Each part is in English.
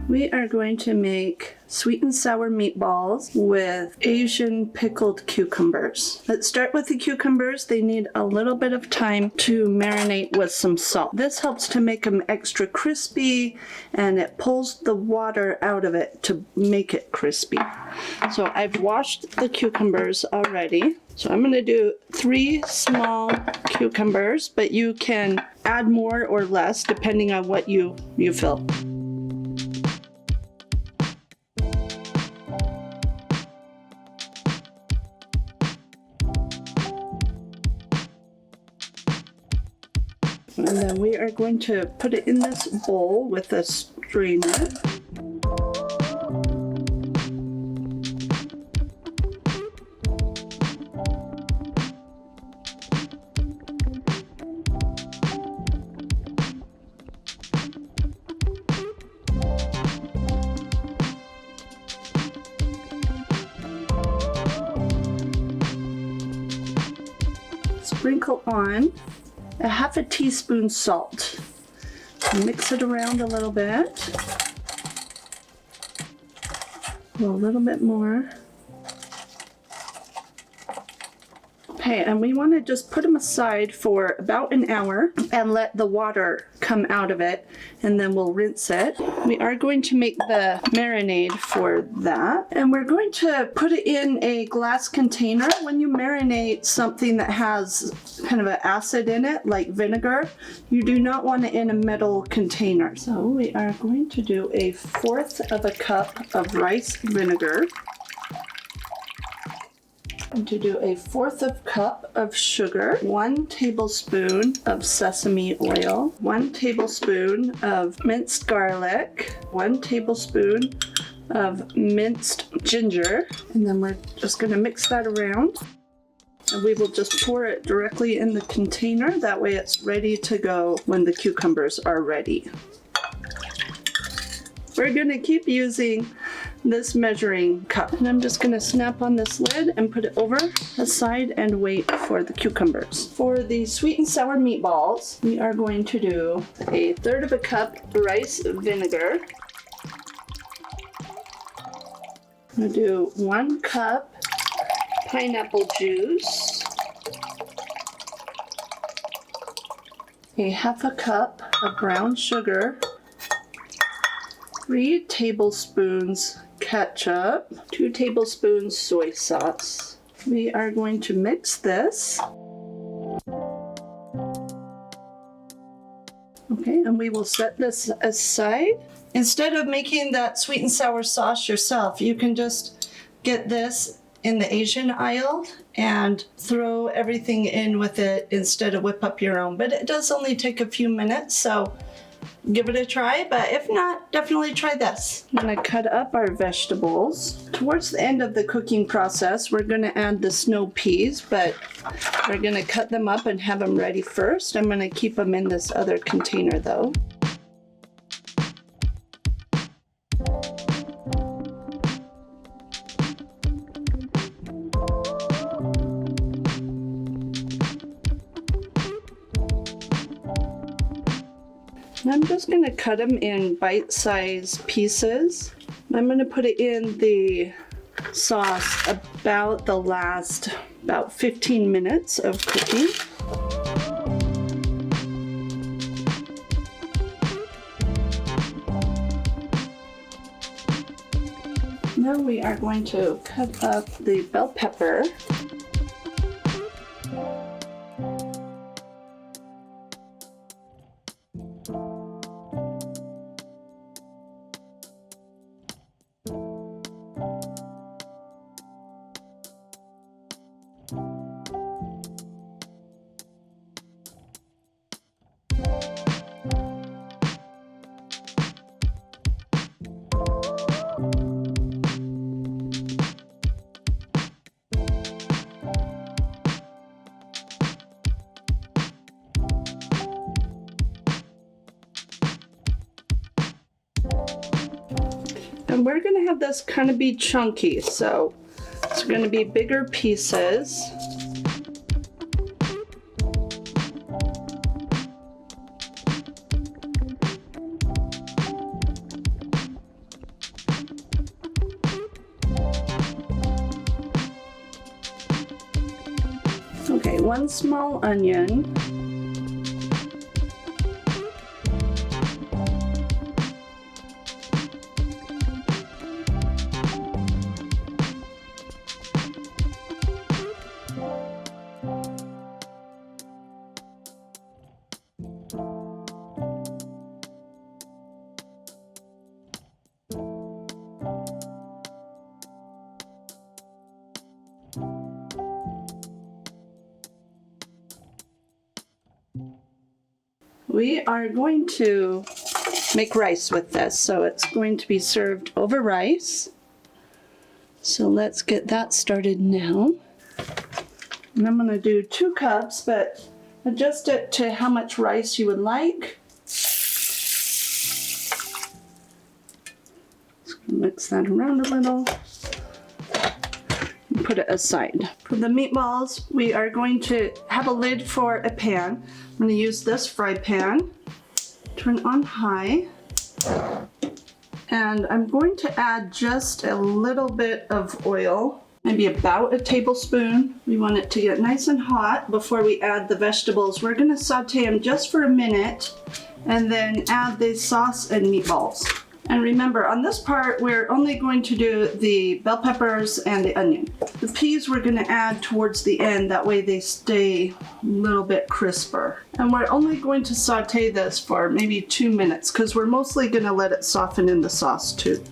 We are going to make sweet and sour meatballs with Asian pickled cucumbers. Let's start with the cucumbers. They need a little bit of time to marinate with some salt. This helps to make them extra crispy, and it pulls the water out of it to make it crispy. So I've washed the cucumbers already. So I'm going to do 3 small cucumbers, but you can add more or less depending on what you fill. And then we are going to put it in this bowl with a strainer. Sprinkle on a half a teaspoon salt. Mix it around a little bit. A little bit more. Okay, and we want to just put them aside for about an hour and let the water come out of it, and then we'll rinse it. We are going to make the marinade for that, and we're going to put it in a glass container. When you marinate something that has kind of an acid in it, like vinegar, you do not want it in a metal container. So we are going to do 1/4 cup of rice vinegar. And to do 1/4 cup of sugar, 1 tablespoon of sesame oil, 1 tablespoon of minced garlic, 1 tablespoon of minced ginger, and then we're just going to mix that around. And we will just pour it directly in the container. That way it's ready to go when the cucumbers are ready. We're going to keep using this measuring cup. And I'm just going to snap on this lid and put it over aside and wait for the cucumbers. For the sweet and sour meatballs, we are going to do 1/3 cup rice vinegar. I'm going to do 1 cup pineapple juice, 1/2 cup of brown sugar, 3 tablespoons ketchup, 2 tablespoons soy sauce. We are going to mix this. Okay, and we will set this aside. Instead of making that sweet and sour sauce yourself, you can just get this in the Asian aisle and throw everything in with it instead of whip up your own. But it does only take a few minutes, so give it a try, but if not, definitely try this. I'm going to cut up our vegetables. Towards the end of the cooking process, we're going to add the snow peas, but we're going to cut them up and have them ready first. I'm going to keep them in this other container though. I'm just going to cut them in bite-sized pieces. I'm going to put it in the sauce about the last 15 minutes of cooking. Now we are going to cut up the bell pepper. And we're going to have this kind of be chunky, so it's going to be bigger pieces. 1 small onion. We are going to make rice with this, so it's going to be served over rice. So let's get that started now. And I'm going to do 2 cups, but adjust it to how much rice you would like. Just gonna mix that around a little. And put it aside. For the meatballs, we are going to have a lid for a pan. I'm going to use this fry pan. Turn on high. And I'm going to add just a little bit of oil, maybe about a tablespoon. We want it to get nice and hot before we add the vegetables. We're going to saute them just for a minute and then add the sauce and meatballs. And remember, on this part, we're only going to do the bell peppers and the onion. The peas we're going to add towards the end, that way they stay a little bit crisper. And we're only going to saute this for maybe 2 minutes because we're mostly going to let it soften in the sauce too.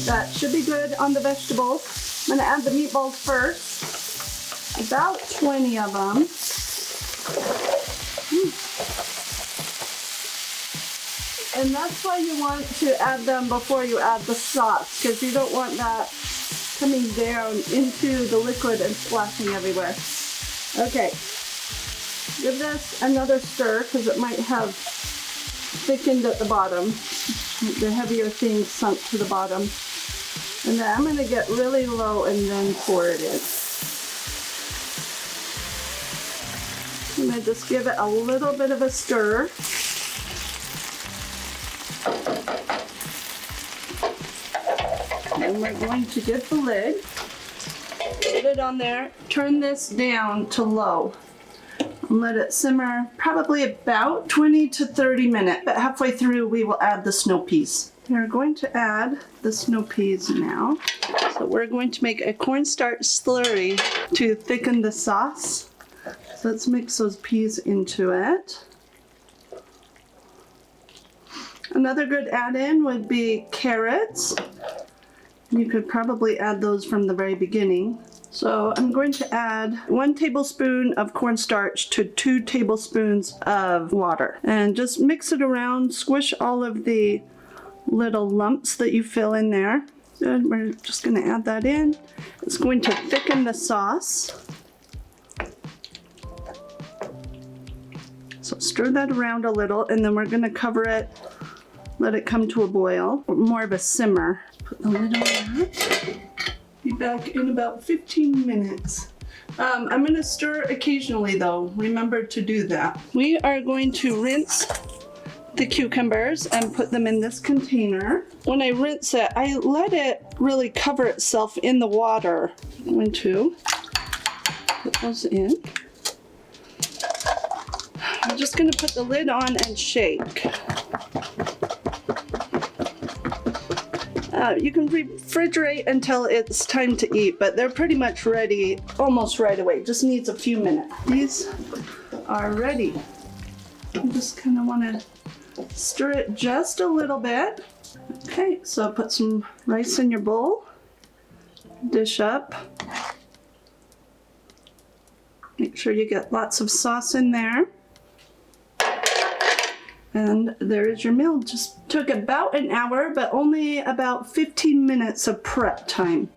That should be good on the vegetables. I'm going to add the meatballs first. About 20 of them. And that's why you want to add them before you add the sauce, because you don't want that coming down into the liquid and splashing everywhere. Okay. Give this another stir because it might have thickened at the bottom. The heavier things sunk to the bottom. And then I'm going to get really low and then pour it in. I'm going to just give it a little bit of a stir. And we're going to get the lid. Put it on there. Turn this down to low. And let it simmer probably about 20 to 30 minutes. But halfway through we will add the snow peas. We're going to add the snow peas now. So we're going to make a cornstarch slurry to thicken the sauce. So let's mix those peas into it. Another good add-in would be carrots. You could probably add those from the very beginning. So I'm going to add 1 tablespoon of cornstarch to 2 tablespoons of water. And just mix it around, squish all of the little lumps that you fill in there. Good, we're just going to add that in. It's going to thicken the sauce. So stir that around a little and then we're going to cover it, let it come to a boil, or more of a simmer. Put the lid on that. Be back in about 15 minutes. I'm going to stir occasionally though. Remember to do that. We are going to rinse the cucumbers and put them in this container. When I rinse it, I let it really cover itself in the water. I'm going to put those in. I'm just going to put the lid on and shake. You can refrigerate until it's time to eat, but they're pretty much ready almost right away. Just needs a few minutes. These are ready. I just kind of want to stir it just a little bit. Okay, so put some rice in your bowl. Dish up. Make sure you get lots of sauce in there. And there is your meal. Just took about an hour, but only about 15 minutes of prep time.